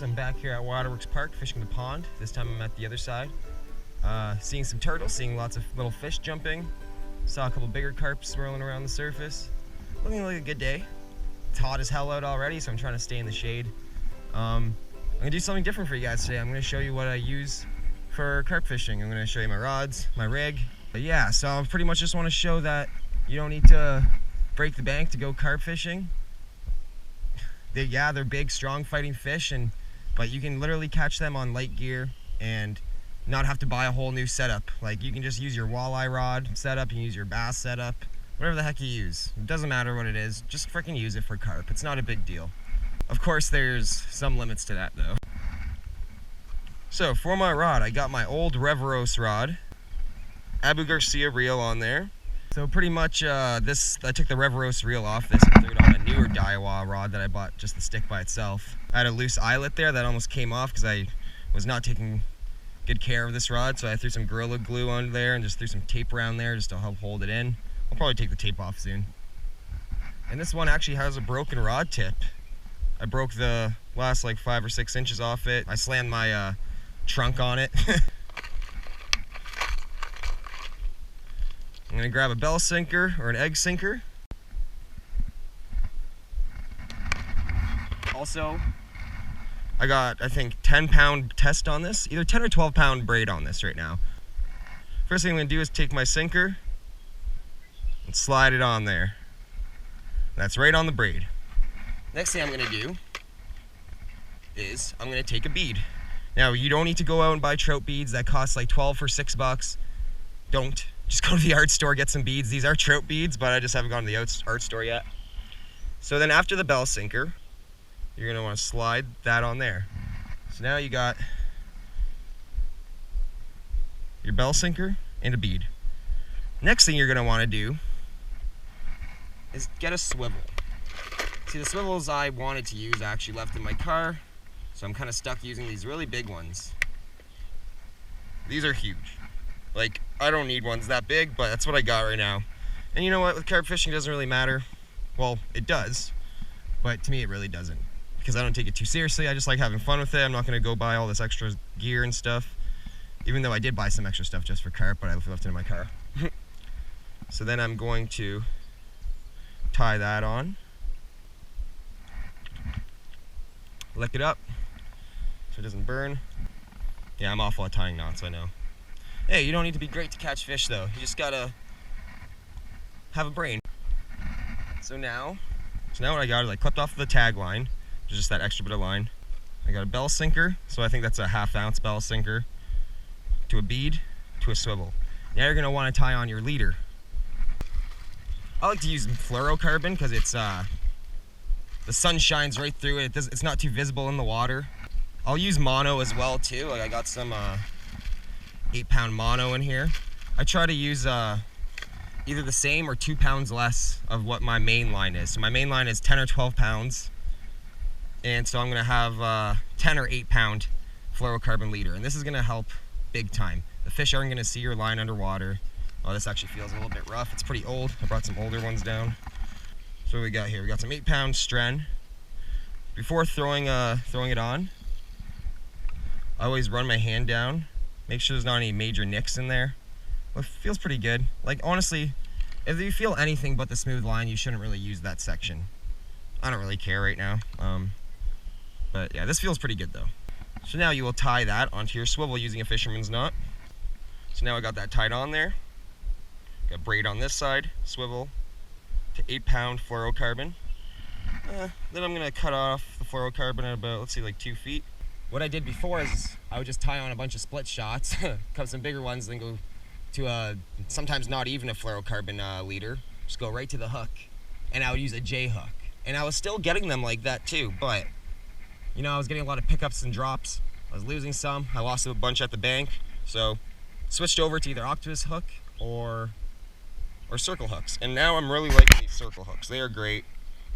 I'm back here at Waterworks Park fishing the pond. This time I'm at the other side. Seeing some turtles, seeing lots of little fish jumping. Saw a couple bigger carp swirling around the surface. Looking like a good day. It's hot as hell out already, so I'm trying to stay in the shade. I'm gonna do something different for you guys today. I'm gonna show you what I use for carp fishing. I'm gonna show you my rods, my rig. But yeah, so I pretty much just want to show that you don't need to break the bank to go carp fishing. They're big, strong fighting fish, but you can literally catch them on light gear and not have to buy a whole new setup. Like, you can just use your walleye rod setup, you can use your bass setup, whatever the heck you use. It doesn't matter what it is, just freaking use it for carp. It's not a big deal. Of course, there's some limits to that though. So for my rod, I got my old Reveros rod, Abu Garcia reel on there. So pretty much I took the Reveros reel off this and threw it on a newer Daiwa rod that I bought just the stick by itself. I had a loose eyelet there that almost came off because I was not taking good care of this rod, so I threw some Gorilla Glue on there and just threw some tape around there just to help hold it in. I'll probably take the tape off soon. And this one actually has a broken rod tip. I broke the last like 5 or 6 inches off it. I slammed my trunk on it. I'm gonna grab a bell sinker or an egg sinker. Also, I got, I think, 10-pound test on this, either 10 or 12-pound braid on this right now. First thing I'm gonna do is take my sinker and slide it on there. That's right on the braid. Next thing I'm gonna do is I'm gonna take a bead. Now, you don't need to go out and buy trout beads that cost like 12 for $6. Don't. Just go to the art store, get some beads. These are trout beads, but I just haven't gone to the art store yet. So then after the bell sinker, you're gonna wanna slide that on there. So now you got your bell sinker and a bead. Next thing you're gonna wanna do is get a swivel. See, the swivels I wanted to use I actually left in my car, so I'm kinda stuck using these really big ones. These are huge. Like, I don't need ones that big, but that's what I got right now. And you know what, with carp fishing it doesn't really matter. Well, it does, but to me it really doesn't. Because I don't take it too seriously, I just like having fun with it. I'm not gonna go buy all this extra gear and stuff. Even though I did buy some extra stuff just for carp, but I left it in my car. So then I'm going to tie that on. Lick it up so it doesn't burn. Yeah, I'm awful at tying knots, I know. Hey, you don't need to be great to catch fish though. You just gotta have a brain. So now what I got is I clipped off the tag line, just that extra bit of line. I got a bell sinker, so I think that's a 1/2 ounce bell sinker, to a bead, to a swivel. Now you're gonna wanna tie on your leader. I like to use fluorocarbon because it's the sun shines right through it. It's not too visible in the water. I'll use mono as well too. Like, I got some 8-pound mono in here. I try to use either the same or 2 pounds less of what my main line is. So my main line is 10 or 12 pounds. And so I'm gonna have 10 or 8-pound fluorocarbon leader. And this is gonna help big time. The fish aren't gonna see your line underwater. Oh, this actually feels a little bit rough. It's pretty old. I brought some older ones down. So what we got here? We got some 8-pound stren. Before throwing it on, I always run my hand down. Make sure there's not any major nicks in there. Well, it feels pretty good. Like, honestly, if you feel anything but the smooth line, you shouldn't really use that section. I don't really care right now. But yeah, this feels pretty good though. So now you will tie that onto your swivel using a fisherman's knot. So now I got that tied on there. Got braid on this side, swivel to 8-pound fluorocarbon. Then I'm gonna cut off the fluorocarbon at about, let's see, like 2 feet. What I did before is I would just tie on a bunch of split shots, cut some bigger ones, then go to sometimes not even a fluorocarbon leader, just go right to the hook, and I would use a J hook. And I was still getting them like that too, but you know, I was getting a lot of pickups and drops. I was losing some. I lost a bunch at the bank, so switched over to either octopus hook or circle hooks. And now I'm really liking these circle hooks. They are great.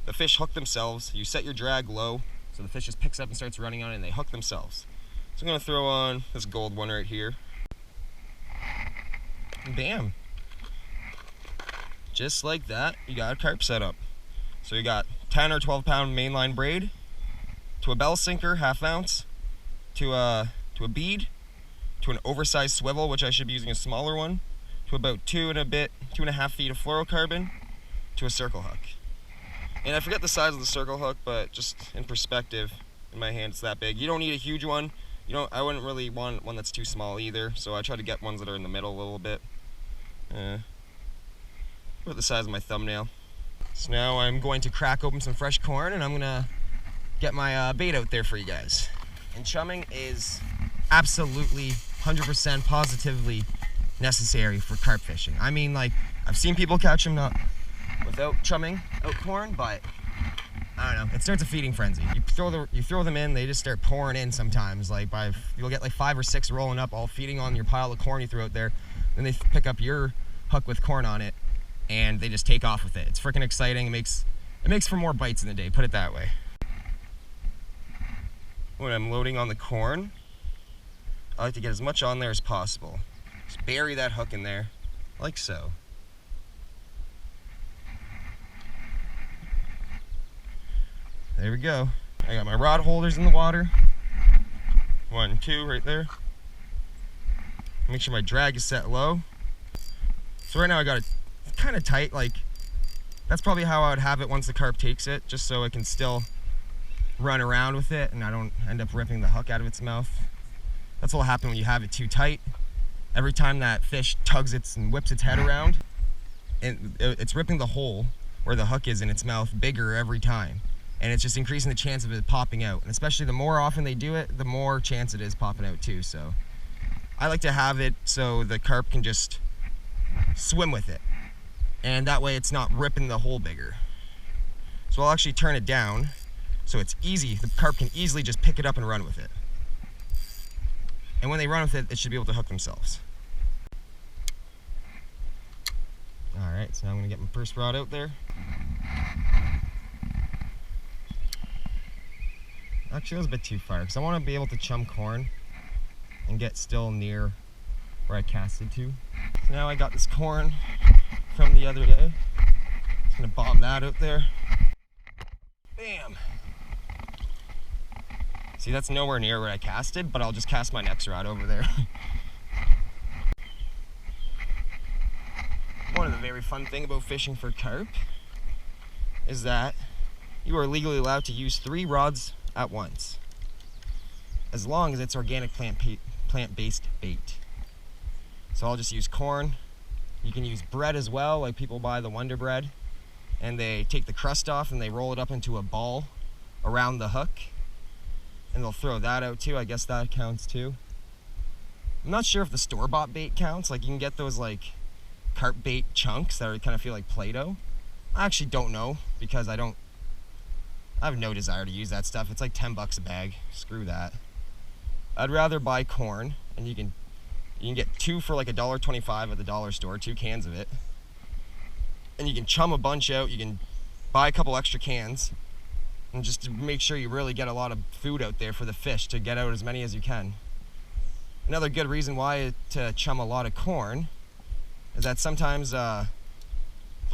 The fish hook themselves. You set your drag low, so the fish just picks up and starts running on it, and they hook themselves. So I'm gonna throw on this gold one right here. And bam. Just like that, you got a carp set up. So you got 10 or 12 pound mainline braid, to a bell sinker, 1/2 ounce, to a bead, to an oversized swivel, which I should be using a smaller one, to about 2.5 feet of fluorocarbon, to a circle hook. And I forget the size of the circle hook, but just in perspective, in my hand it's that big. You don't need a huge one. I wouldn't really want one that's too small either, so I try to get ones that are in the middle a little bit. About the size of my thumbnail. So now I'm going to crack open some fresh corn, and I'm gonna get my bait out there for you guys. And chumming is absolutely 100% positively necessary for carp fishing. I mean, like, I've seen people catch them without chumming out corn, but I don't know, it starts a feeding frenzy. You throw them in, they just start pouring in sometimes. Like you'll get like 5 or 6 rolling up, all feeding on your pile of corn you threw out there. Then they pick up your hook with corn on it, and they just take off with it. It's freaking exciting. It makes for more bites in the day, put it that way. When I'm loading on the corn, I like to get as much on there as possible. Just bury that hook in there, like so. There we go. I got my rod holders in the water. 1, 2 right there. Make sure my drag is set low. So right now I got it kind of tight, like that's probably how I would have it once the carp takes it, just so it can still run around with it and I don't end up ripping the hook out of its mouth. That's what'll happen when you have it too tight. Every time that fish tugs and whips its head around, and it's ripping the hole where the hook is in its mouth bigger every time. And it's just increasing the chance of it popping out. And especially the more often they do it, the more chance it is popping out too. So I like to have it so the carp can just swim with it. And that way it's not ripping the hole bigger. So I'll actually turn it down so it's easy. The carp can easily just pick it up and run with it. And when they run with it, it should be able to hook themselves. All right, so now I'm gonna get my first rod out there. Actually, it was a bit too far because I want to be able to chum corn and get still near where I casted to. So now I got this corn from the other day. Just gonna bomb that out there. Bam! See, that's nowhere near where I casted, but I'll just cast my next rod over there. One of the very fun things about fishing for carp is that you are legally allowed to use 3 rods at once, as long as it's organic plant-based bait. So I'll just use corn. You can use bread as well, like people buy the Wonder Bread, and they take the crust off and they roll it up into a ball around the hook, and they'll throw that out too. I guess that counts too. I'm not sure if the store-bought bait counts. Like, you can get those like carp bait chunks that kind of feel like Play-Doh. I actually don't know because I have no desire to use that stuff. It's like 10 bucks a bag. Screw that. I'd rather buy corn, and you can get 2 for like $1.25 at the dollar store, 2 cans of it. And you can chum a bunch out. You can buy a couple extra cans, and just to make sure you really get a lot of food out there for the fish, to get out as many as you can. Another good reason why to chum a lot of corn is that sometimes there'll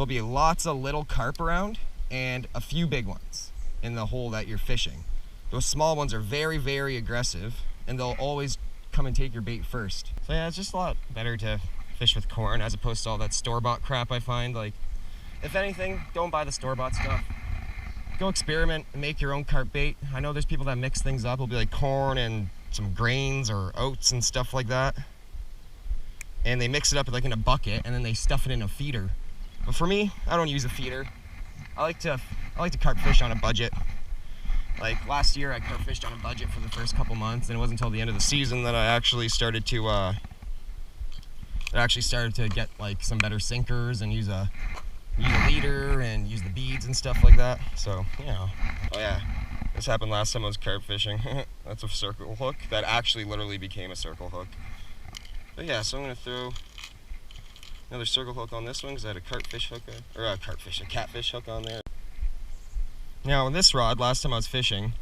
be lots of little carp around and a few big ones in the hole that you're fishing. Those small ones are very, very aggressive, and they'll always come and take your bait first. So yeah, it's just a lot better to fish with corn as opposed to all that store-bought crap. I find, like, if anything, don't buy the store-bought stuff. Go experiment and make your own carp bait. I know there's people that mix things up. It'll be like corn and some grains or oats and stuff like that, and they mix it up like in a bucket, and then they stuff it in a feeder. But for me, I don't use a feeder. I like to carp fish on a budget. Like last year, I carp fished on a budget for the first couple months, and it wasn't until the end of the season that I actually started to get like some better sinkers and use a leader and use the beads and stuff like that. So, you know. Oh yeah, this happened last time I was carp fishing. That's a circle hook that actually literally became a circle hook. But yeah, so I'm gonna throw another circle hook on this one because I had a catfish hook on there. Now on this rod, last time I was fishing,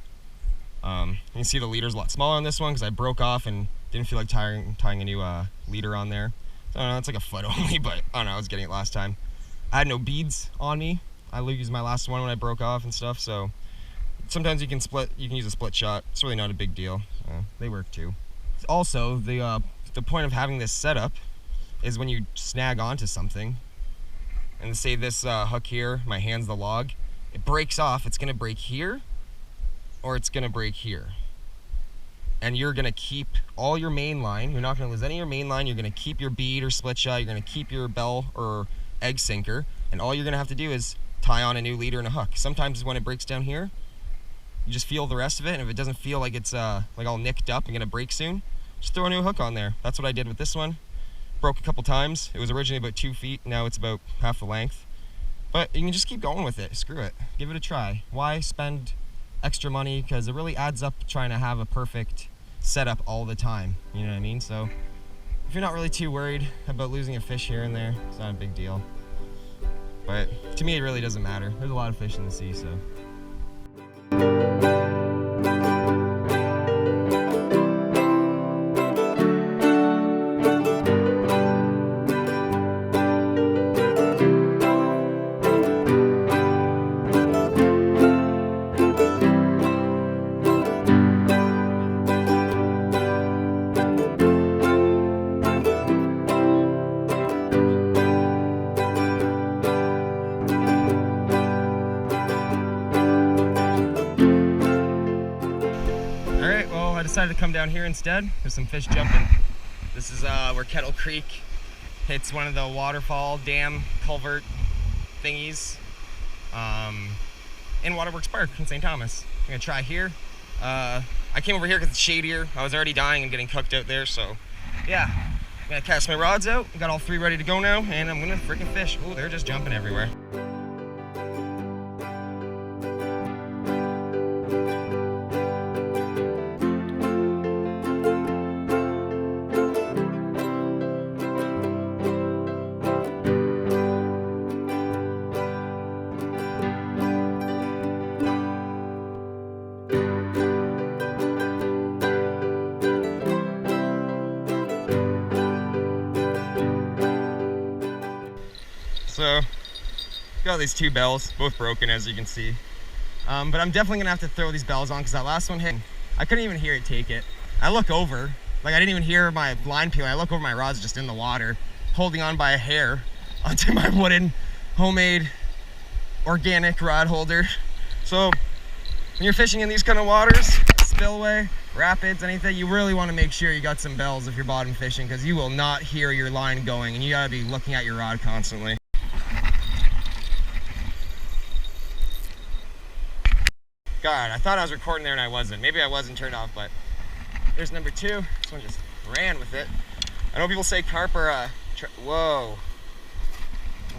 you can see the leader's a lot smaller on this one because I broke off and didn't feel like tying a new leader on there. So I don't know, it's like a foot only, but I don't know, I was getting it last time. I had no beads on me. I used my last one when I broke off and stuff, so sometimes you can use a split shot. It's really not a big deal. They work too. Also, the point of having this setup is when you snag onto something, and say this hook here, my hand's the log, it breaks off, it's gonna break here, or it's gonna break here. And you're gonna keep all your main line, you're not gonna lose any of your main line, you're gonna keep your bead or split shot, you're gonna keep your bell or egg sinker, and all you're gonna have to do is tie on a new leader and a hook. Sometimes when it breaks down here, you just feel the rest of it, and if it doesn't feel like it's like all nicked up and gonna break soon, just throw a new hook on there. That's what I did with this one. Broke a couple times. It was originally about 2 feet, now it's about half the length. But you can just keep going with it. Screw it. Give it a try. Why spend extra money? Because it really adds up trying to have a perfect setup all the time. You know what I mean? So if you're not really too worried about losing a fish here and there, it's not a big deal. But to me, it really doesn't matter. There's a lot of fish in the sea, so. I decided to come down here instead. There's some fish jumping. This is where Kettle Creek hits one of the waterfall dam culvert thingies in Waterworks Park in St. Thomas. I'm gonna try here. I came over here because it's shadier. I was already dying and getting cooked out there, so yeah. I'm gonna cast my rods out. Got all 3 ready to go now, and I'm gonna freaking fish. Oh, they're just jumping everywhere. So, got these 2 bells, both broken as you can see. But I'm definitely gonna have to throw these bells on because that last one hit. I couldn't even hear it take it. I look over, like I didn't even hear my line peeling. I look over, my rod's just in the water, holding on by a hair onto my wooden, homemade, organic rod holder. So, when you're fishing in these kind of waters, spillway, rapids, anything, you really want to make sure you got some bells if you're bottom fishing because you will not hear your line going and you gotta be looking at your rod constantly. God, I thought I was recording there and I wasn't. Maybe I wasn't turned off, but there's number 2. This one just ran with it. I know people say carp are whoa.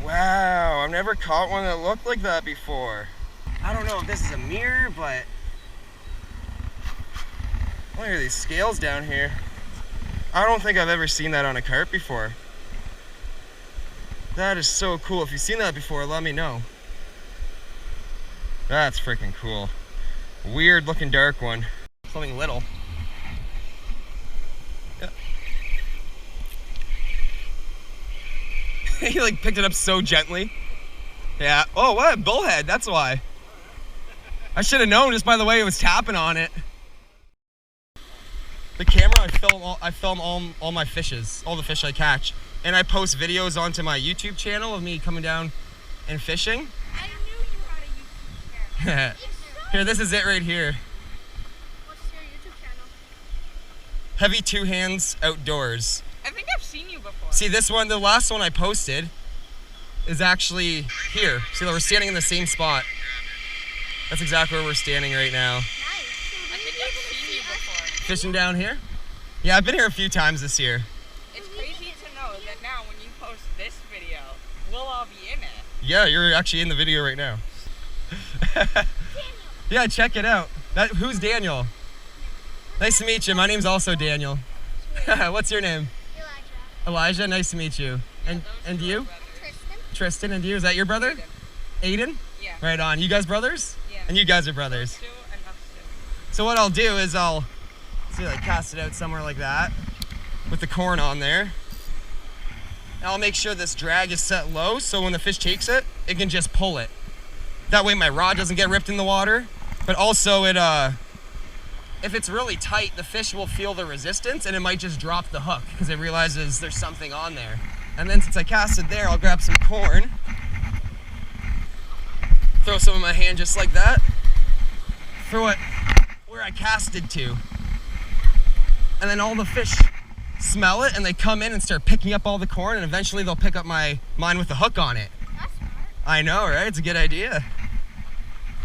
Wow, I've never caught one that looked like that before. I don't know if this is a mirror, but look at these scales down here. I don't think I've ever seen that on a carp before. That is so cool. If you've seen that before, let me know. That's freaking cool. Weird looking dark one. Something little. Yeah. He like picked it up so gently. Yeah. Oh, what? Bullhead. That's why. I should have known just by the way it was tapping on it. The camera, I film all my fishes, all the fish I catch, and I post videos onto my YouTube channel of me coming down and fishing. I knew you had a YouTube channel. Here, this is it right here. What's your YouTube channel? Heavy 2 Hands Outdoors. I think I've seen you before. See this one, the last one I posted is actually here. See, we're standing in the same spot. That's exactly where we're standing right now. Nice. I think I've seen you before. Fishing down here? Yeah, I've been here a few times this year. It's crazy to know that now when you post this video, we'll all be in it. Yeah, you're actually in the video right now. Yeah, check it out. Who's Daniel? Nice to meet you. My name's also Daniel. What's your name? Elijah. Elijah, nice to meet you. And you? Tristan. Tristan, and you? Is that your brother? Aiden? Yeah. Right on. You guys brothers? Yeah. And you guys are brothers. Us two and us two. So what I'll do is I'll cast it out somewhere like that with the corn on there. And I'll make sure this drag is set low so when the fish takes it, it can just pull it. That way my rod doesn't get ripped in the water But also it if it's really tight, the fish will feel the resistance and it might just drop the hook because it realizes there's something on there. And then since I casted there, I'll grab some corn, throw some in my hand just like that, throw it where I casted to, and then all the fish smell it and they come in and start picking up all the corn, and eventually they'll pick up mine with the hook on it. That's smart. I know, right? It's a good idea.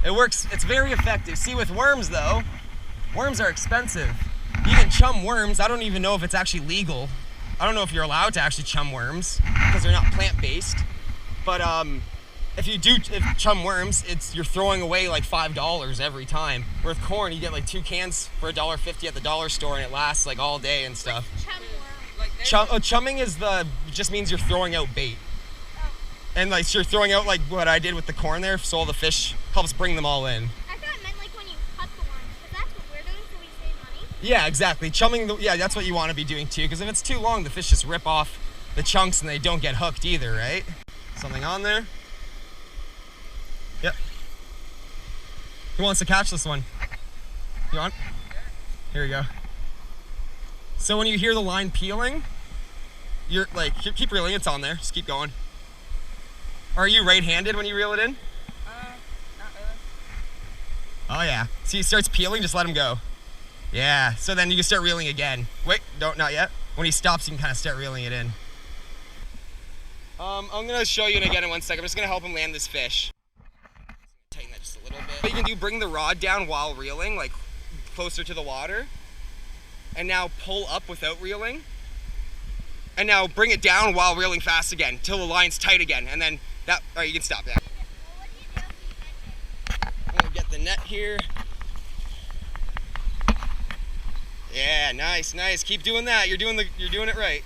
It works, it's very effective. See, with worms though, worms are expensive. You can chum worms. I don't even know if it's actually legal. I don't know if you're allowed to actually chum worms because they're not plant-based. But if you do chum worms, you're throwing away like $5 every time. With corn, you get like 2 cans for $1.50 at the dollar store, and it lasts like all day and stuff. Chum worm. Chumming just means you're throwing out bait. And like so you're throwing out like what I did with the corn there, so all the fish helps bring them all in. I thought it meant like when you cut the worms, because that's what we're doing so we save money. Yeah, exactly. Chumming, yeah, that's what you want to be doing too, because if it's too long, the fish just rip off the chunks and they don't get hooked either, right? Something on there? Yep. Who wants to catch this one? You want? Here we go. So when you hear the line peeling, you're like, keep reeling, it's on there, just keep going. Are you right-handed when you reel it in? Not really. Oh yeah. See, he starts peeling, just let him go. Yeah, so then you can start reeling again. Wait, not yet. When he stops, you can kind of start reeling it in. I'm gonna show you it again in 1 second. I'm just gonna help him land this fish. Tighten that just a little bit. What you can do, bring the rod down while reeling, like closer to the water. And now pull up without reeling. And now bring it down while reeling fast again, till the line's tight again. And then alright, you can stop that. I'm gonna get the net here. Yeah, nice. Keep doing that. You're doing it right.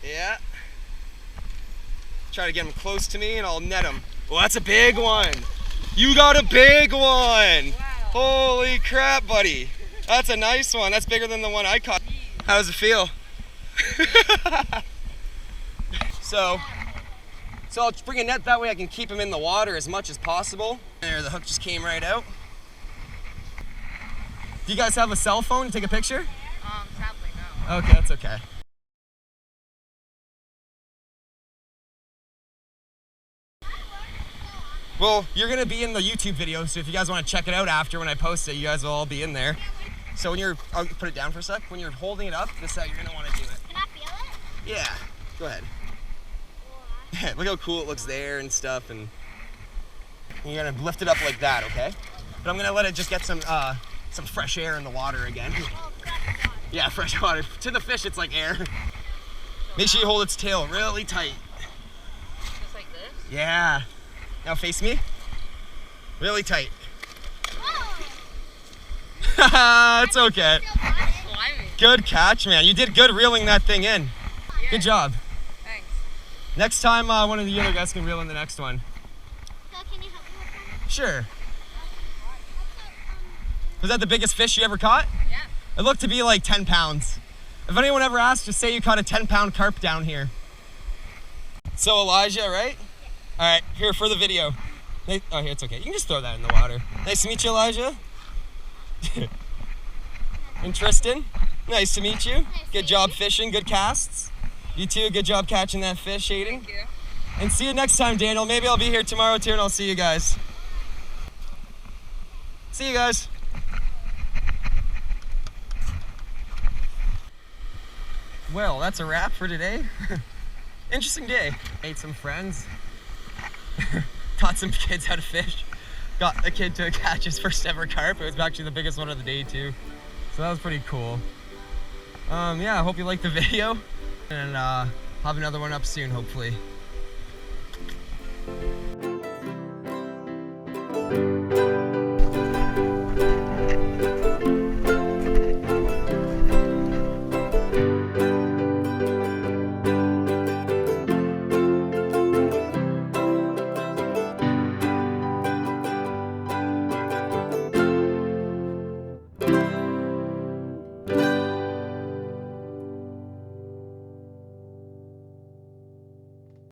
Yeah. Try to get him close to me and I'll net him. Well, that's a big one. You got a big one. Wow. Holy crap, buddy. That's a nice one. That's bigger than the one I caught. How does it feel? So I'll bring a net that way I can keep him in the water as much as possible. There, the hook just came right out. Do you guys have a cell phone to take a picture? Sadly, no. Okay, that's okay. Well, you're gonna be in the YouTube video, so if you guys want to check it out after when I post it, you guys will all be in there. So I'll put it down for a sec. When you're holding it up, this is how you're gonna want to do it. Can I feel it? Yeah, go ahead. Look how cool it looks there and stuff, and you're gonna lift it up like that, okay? But I'm gonna let it just get some fresh air in the water again. Oh, fresh water. Yeah, fresh water. To the fish, it's like air. Make sure you hold its tail really tight. Just like this? Yeah. Now face me. Really tight. Oh. It's okay. Slimy. Good catch, man. You did good reeling that thing in. Yeah. Good job. Thanks. Next time, one of the other guys can reel in the next one. So can you help me with that? Sure. Was that the biggest fish you ever caught? Yeah. It looked to be like 10 pounds. If anyone ever asks, just say you caught a 10-pound carp down here. So Elijah, right? All right, here for the video. Oh, here, it's okay. You can just throw that in the water. Nice to meet you, Elijah. And Tristan, nice to meet you. Good job fishing, good casts. You too, good job catching that fish, Aiden. Thank you. And see you next time, Daniel. Maybe I'll be here tomorrow too, and I'll see you guys. See you guys. Well, that's a wrap for today. Interesting day. Ate some friends. Taught some kids how to fish. Got a kid to catch his first ever carp. It was actually the biggest one of the day too. So that was pretty cool. Yeah, I hope you liked the video. And have another one up soon, hopefully.